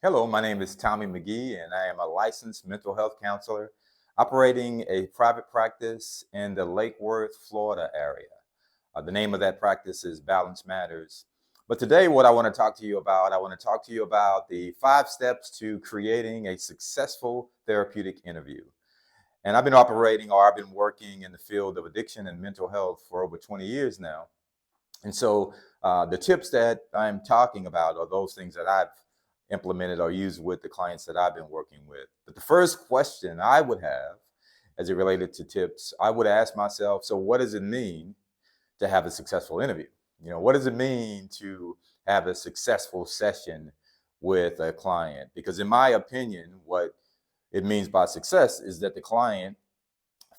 Hello, my name is Tommy McGee, and I am a licensed mental health counselor operating a private practice in the Lake Worth, Florida area. The name of that practice is Balance Matters. But today, what I want to talk to you about, I want to talk to you about the 5 steps to creating a successful therapeutic interview. And I've been working in the field of addiction and mental health for over 20 years now. And so the tips that I'm talking about are those things that I've implemented or used with the clients that I've been working with. But the first question I would have as it related to tips, I would ask myself, so what does it mean to have a successful interview? What does it mean to have a successful session with a client? Because in my opinion, what it means by success is that the client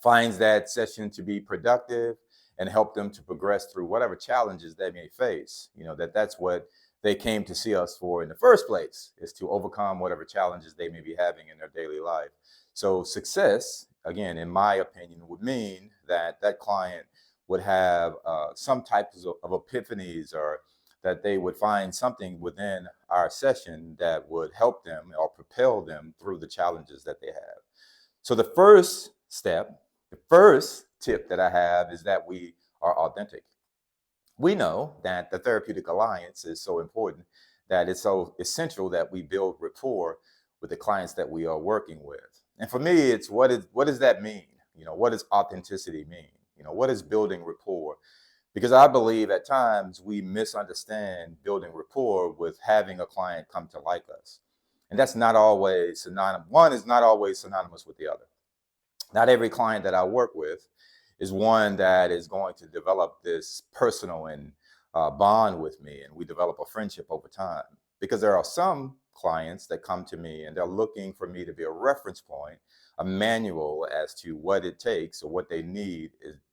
finds that session to be productive and help them to progress through whatever challenges they may face. That's what they came to see us for in the first place, is to overcome whatever challenges they may be having in their daily life. So success, again, in my opinion, would mean that that client would have some types of epiphanies, or that they would find something within our session that would help them or propel them through the challenges that they have. So the first tip that I have is that we are authentic. We know that the therapeutic alliance is so important, that it's so essential that we build rapport with the clients that we are working with. And for me, it's what does that mean? What does authenticity mean? What is building rapport? Because I believe at times we misunderstand building rapport with having a client come to like us. And that's not always synonymous. One is not always synonymous with the other. Not every client that I work with is one that is going to develop this personal and bond with me, and we develop a friendship over time. Because there are some clients that come to me and they're looking for me to be a reference point, a manual as to what it takes or what they need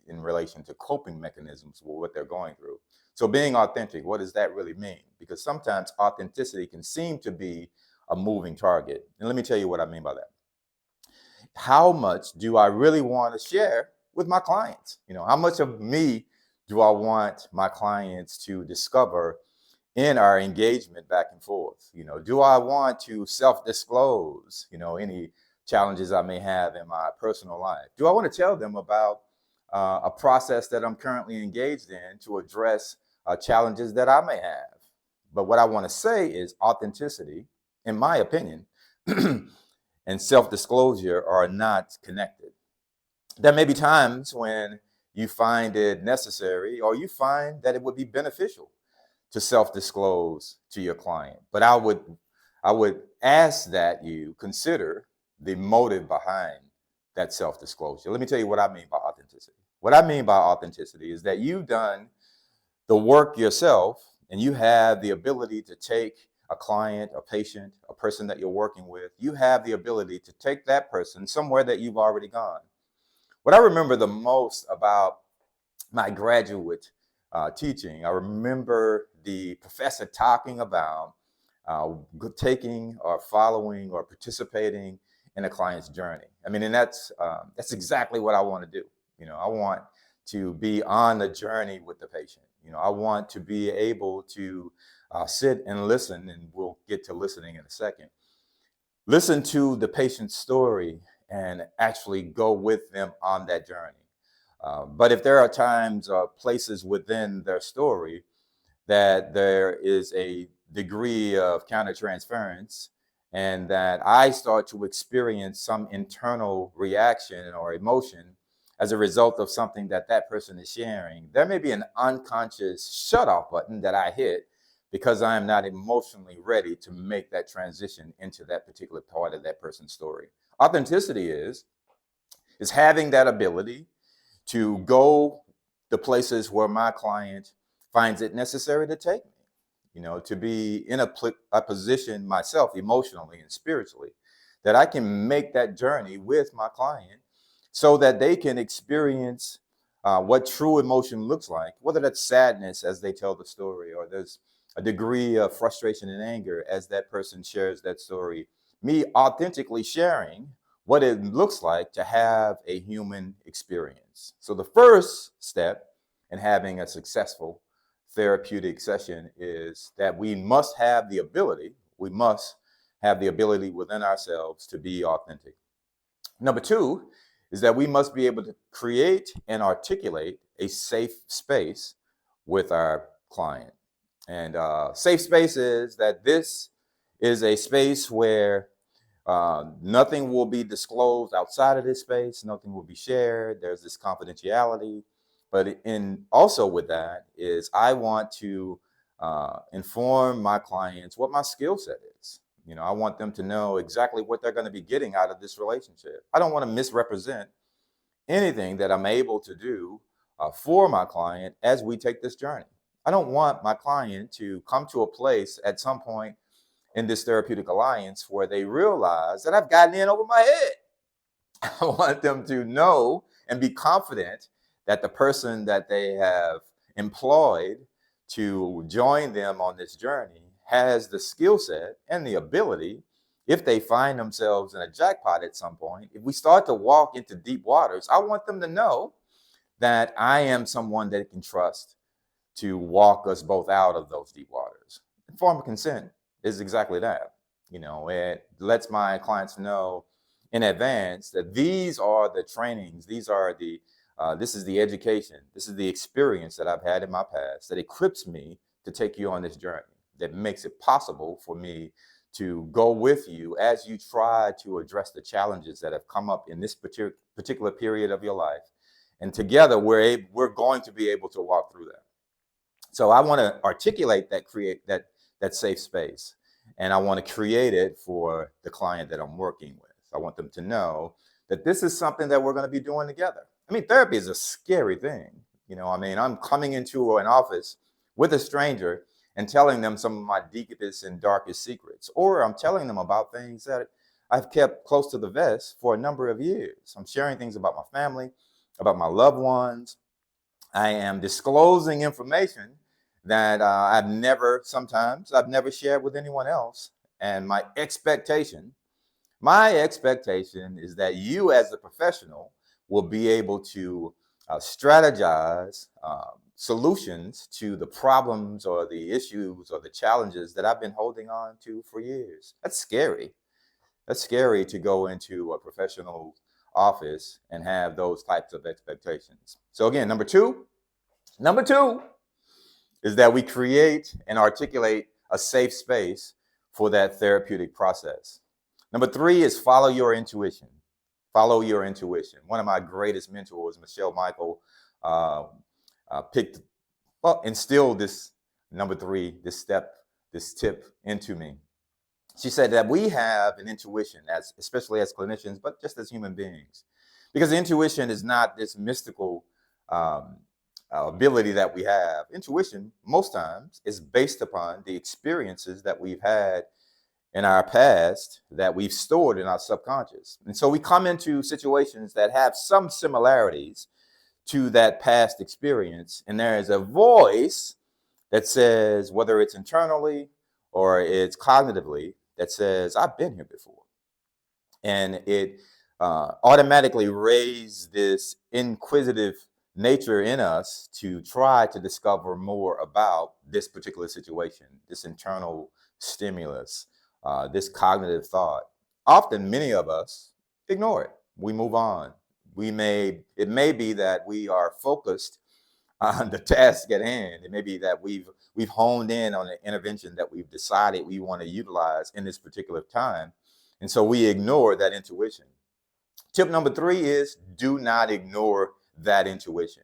in relation to coping mechanisms with what they're going through. So being authentic, what does that really mean? Because sometimes authenticity can seem to be a moving target. And let me tell you what I mean by that. How much do I really want to share with my clients? How much of me do I want my clients to discover in our engagement back and forth? Do I want to self-disclose, any challenges I may have in my personal life? Do I want to tell them about a process that I'm currently engaged in to address challenges that I may have? But what I want to say is authenticity, in my opinion, and self-disclosure are not connected. There may be times when you find it necessary, or you find that it would be beneficial to self-disclose to your client. But I would ask that you consider the motive behind that self-disclosure. Let me tell you what I mean by authenticity. What I mean by authenticity is that you've done the work yourself, and you have the ability to take a client, a patient, a person that you're working with. You have the ability to take that person somewhere that you've already gone. What I remember the most about my graduate teaching, I remember the professor talking about taking or following or participating in a client's journey. And that's exactly what I want to do. I want to be on the journey with the patient. I want to be able to sit and listen, and we'll get to listening in a second. Listen to the patient's story and actually go with them on that journey. But if there are times or places within their story that there is a degree of countertransference, and that I start to experience some internal reaction or emotion as a result of something that that person is sharing, there may be an unconscious shut-off button that I hit because I am not emotionally ready to make that transition into that particular part of that person's story. Authenticity is having that ability to go the places where my client finds it necessary to take me, to be in a position myself emotionally and spiritually that I can make that journey with my client so that they can experience what true emotion looks like, whether that's sadness as they tell the story, or there's a degree of frustration and anger as that person shares that story. Me authentically sharing what it looks like to have a human experience. So the first step in having a successful therapeutic session is that we must have the ability within ourselves to be authentic. Number two is that we must be able to create and articulate a safe space with our client. And safe space is that this is a space where nothing will be disclosed outside of this space. Nothing will be shared. There's this confidentiality. But in also with that is I want to inform my clients what my skill set is. I want them to know exactly what they're going to be getting out of this relationship. I don't want to misrepresent anything that I'm able to do for my client as we take this journey. I don't want my client to come to a place at some point in this therapeutic alliance where they realize that I've gotten in over my head. I want them to know and be confident that the person that they have employed to join them on this journey has the skill set and the ability, if they find themselves in a jackpot at some point, if we start to walk into deep waters, I want them to know that I am someone that can trust to walk us both out of those deep waters. Informed consent is exactly that. It lets my clients know in advance that these are the trainings, this is the education, this is the experience that I've had in my past that equips me to take you on this journey, that makes it possible for me to go with you as you try to address the challenges that have come up in this particular period of your life. And together, we're going to be able to walk through that. So I want to articulate create that safe space. And I want to create it for the client that I'm working with. I want them to know that this is something that we're going to be doing together. Therapy is a scary thing. I'm coming into an office with a stranger and telling them some of my deepest and darkest secrets, or I'm telling them about things that I've kept close to the vest for a number of years. I'm sharing things about my family, about my loved ones. I am disclosing information that I've never shared with anyone else. And my expectation is that you as a professional will be able to strategize solutions to the problems or the issues or the challenges that I've been holding on to for years. That's scary. That's scary to go into a professional office and have those types of expectations. So again, number two is that we create and articulate a safe space for that therapeutic process. Number three is follow your intuition. Follow your intuition. One of my greatest mentors, Michelle Michael, instilled this number three, this tip into me. She said that we have an intuition, especially as clinicians, but just as human beings, because intuition is not this mystical ability that we have. Intuition, most times, is based upon the experiences that we've had in our past that we've stored in our subconscious. And so we come into situations that have some similarities to that past experience, and there is a voice that says, whether it's internally or it's cognitively, that says, I've been here before. And it automatically raised this inquisitive nature in us to try to discover more about this particular situation, this internal stimulus, this cognitive thought. Often, many of us ignore it. We move on. It may be that we are focused on the task at hand. It may be that we've honed in on an intervention that we've decided we want to utilize in this particular time. And so we ignore that intuition. Tip number three is do not ignore that intuition.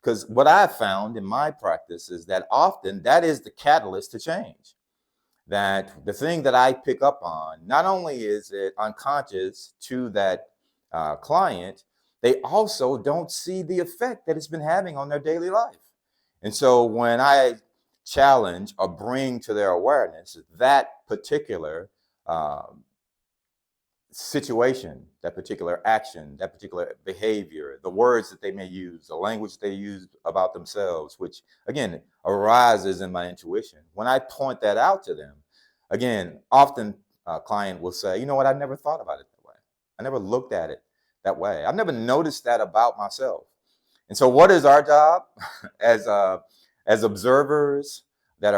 Because what I've found in my practice is that often that is the catalyst to change. That the thing that I pick up on, not only is it unconscious to that client, they also don't see the effect that it's been having on their daily life. And so when I challenge or bring to their awareness that particular situation, that particular action, that particular behavior, the words that they may use, the language they use about themselves, which again arises in my intuition. When I point that out to them, again, often a client will say, you know what, I never thought about it that way. I never looked at it that way. I've never noticed that about myself. And so what is our job as observers that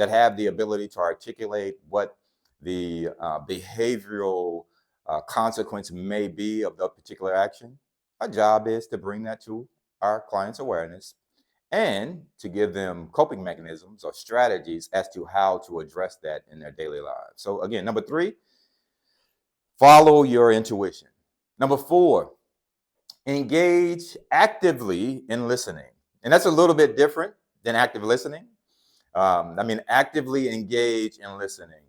have the ability to articulate what the behavioral consequence may be of the particular action. Our job is to bring that to our clients' awareness and to give them coping mechanisms or strategies as to how to address that in their daily lives. So again, number 3, follow your intuition. Number 4, engage actively in listening. And that's a little bit different than active listening. Actively engage in listening.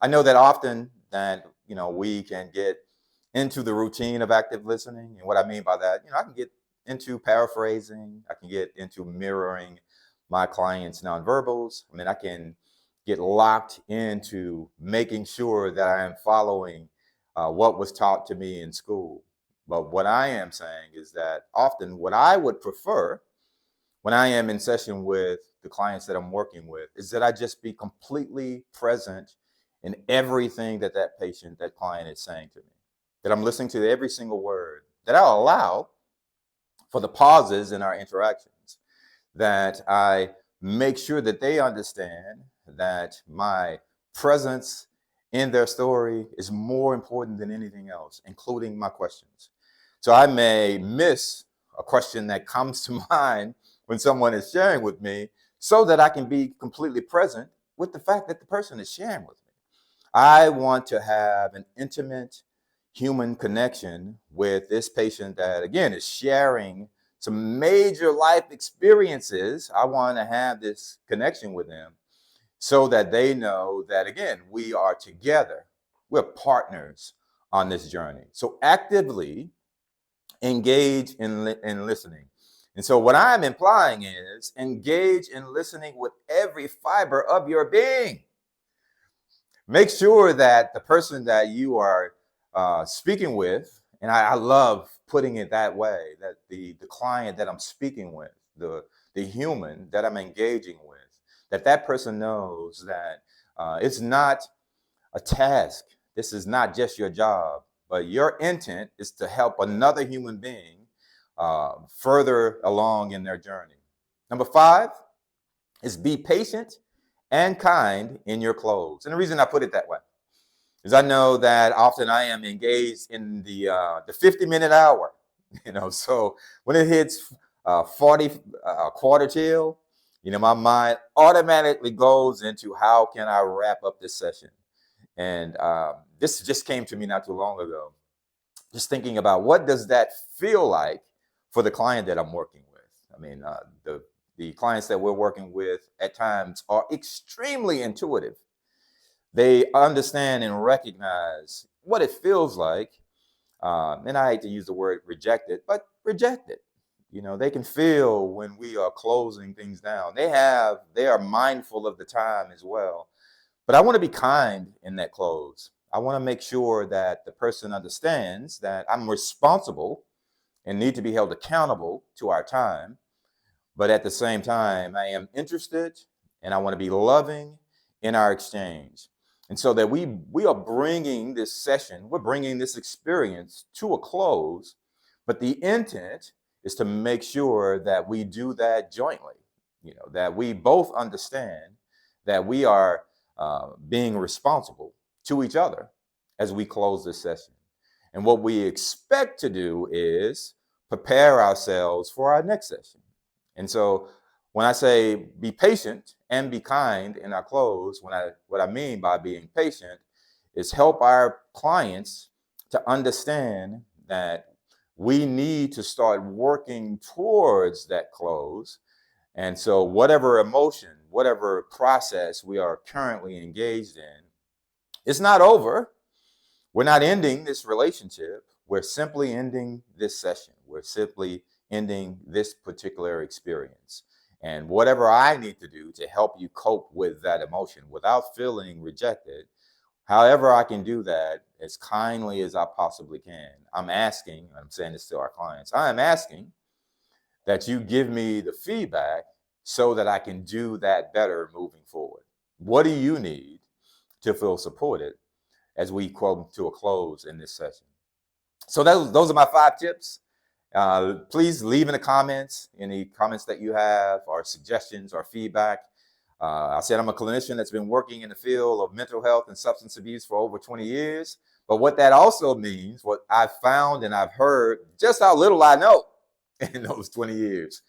I know that often that, we can get into the routine of active listening. And what I mean by that, I can get into paraphrasing. I can get into mirroring my clients' nonverbals. I can get locked into making sure that I am following what was taught to me in school. But what I am saying is that often what I would prefer when I am in session with the clients that I'm working with is that I just be completely present in everything that that client is saying to me, that I'm listening to every single word, that I'll allow for the pauses in our interactions, that I make sure that they understand that my presence in their story is more important than anything else, including my questions. So I may miss a question that comes to mind when someone is sharing with me so that I can be completely present with the fact that the person is sharing with me. I want to have an intimate human connection with this patient that, again, is sharing some major life experiences. I want to have this connection with them so that they know that, again, we are together. We're partners on this journey. So actively engage in listening. And so what I'm implying is engage in listening with every fiber of your being. Make sure that the person that you are speaking with, and I love putting it that way, that the client that I'm speaking with, the human that I'm engaging with, that person knows that it's not a task. This is not just your job, but your intent is to help another human being further along in their journey. Number 5 is be patient and kind in your close. And the reason I put it that way is I know that often I am engaged in the 50-minute hour. So when it hits 40 quarter till, my mind automatically goes into how can I wrap up this session. And this just came to me not too long ago. Just thinking about what does that feel like for the client that I'm working with. The clients that we're working with at times are extremely intuitive. They understand and recognize what it feels like. And I hate to use the word rejected, but rejected. They can feel when we are closing things down. They are mindful of the time as well. But I want to be kind in that close. I want to make sure that the person understands that I'm responsible and need to be held accountable to our time. But at the same time, I am interested and I want to be loving in our exchange. And so that we are bringing this session, we're bringing this experience to a close, but the intent is to make sure that we do that jointly, that we both understand that we are being responsible to each other as we close this session. And what we expect to do is prepare ourselves for our next session. And so when I say be patient and be kind in our close, what I mean by being patient is help our clients to understand that we need to start working towards that close. And so whatever emotion, whatever process we are currently engaged in, it's not over. We're not ending this relationship. We're simply ending this session. We're simply ending this particular experience. And whatever I need to do to help you cope with that emotion without feeling rejected, however I can do that as kindly as I possibly can. I'm saying this to our clients, I am asking that you give me the feedback so that I can do that better moving forward. What do you need to feel supported as we come to a close in this session? So those are my 5 tips. Please leave in the comments any comments that you have or suggestions or feedback. I said I'm a clinician that's been working in the field of mental health and substance abuse for over 20 years. But what that also means, what I've found and I've heard, just how little I know in those 20 years.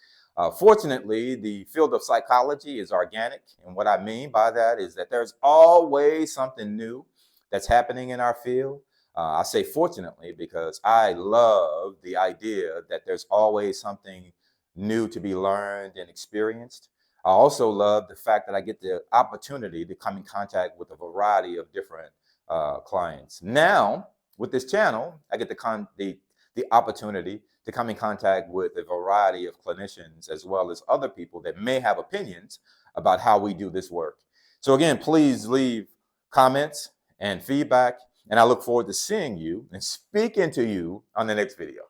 Fortunately, the field of psychology is organic. And what I mean by that is that there's always something new that's happening in our field. I say fortunately because I love the idea that there's always something new to be learned and experienced. I also love the fact that I get the opportunity to come in contact with a variety of different clients. Now, with this channel, I get the opportunity to come in contact with a variety of clinicians as well as other people that may have opinions about how we do this work. So again, please leave comments and feedback, and I look forward to seeing you and speaking to you on the next video.